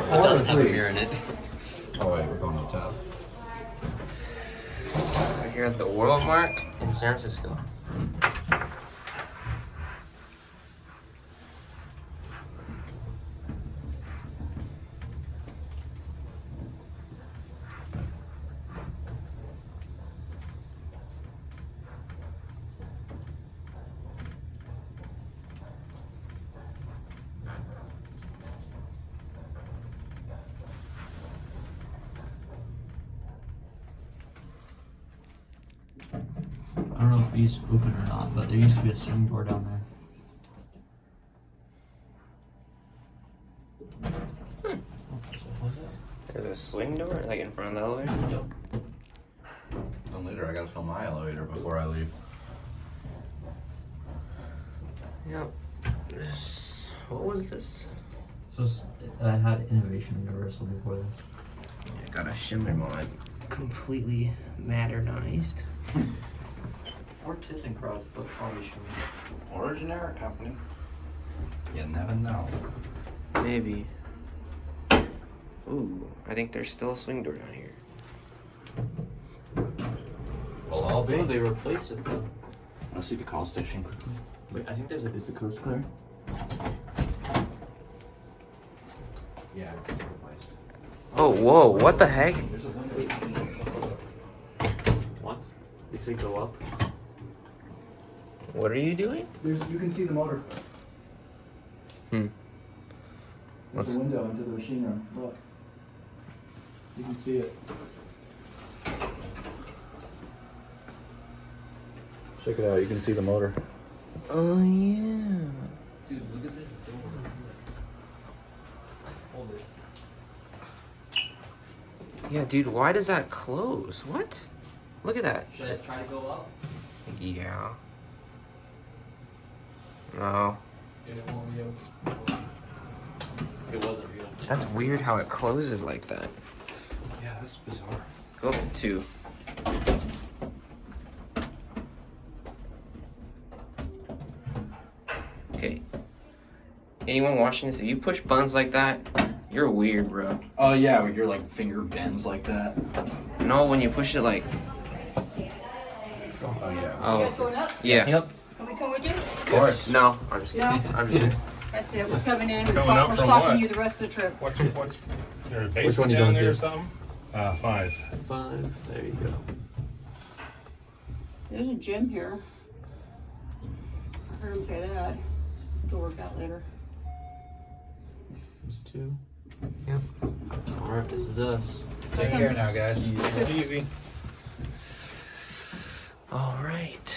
It doesn't have a mirror in it. Oh wait, we're going to the top. We're here at the WorldMark in San Francisco. I don't know if these open or not, but there used to be a swing door down there. There's a swing door, like in front of the elevator? Yep. Then later I gotta fill my elevator before I leave. Yep. This, what was this? So I had Innovation Universal before this. Yeah, I got a Schindler mod. Completely modernized. Or ThyssenKrupp, but probably shouldn't. Or a generic company. You never know. Maybe. Ooh, I think there's still a swing door down here. Well, I'll be. Oh, they replaced it though. Let's see the call station quickly. Wait, I think there's a. Is the coast clear? Yeah, it's replaced. Oh, whoa, what the heck? There's a window. What? They say go up? What are you doing? You can see the motor. Hmm. There's a window into the machine room. Look. You can see it. Check it out, you can see the motor. Oh, yeah. Dude, look at this door. Hold it. Yeah, dude, why does that close? What? Look at that. Should I try to go up? Yeah. No. Dude, it won't be open. It wasn't real. That's weird how it closes like that. Yeah, that's bizarre. Go up to 2. Okay. Anyone watching this, if you push buttons like that, you're weird, bro. Oh yeah, where your like finger bends like that. No, when you push it like, Oh yeah. oh, Going up? yeah. Yep. Can we come with you? Of course. No, I'm just kidding. No? I'm just kidding. That's it, we're coming in, Coming we're up from stopping what? you the rest of the trip. What's there a Which one basement you down going there or to? something? 5. 5. There you go. There's a gym here. I heard him say that. Go work out later. There's 2. Yep. Alright, this is us. Take care now, guys. Easy. All right.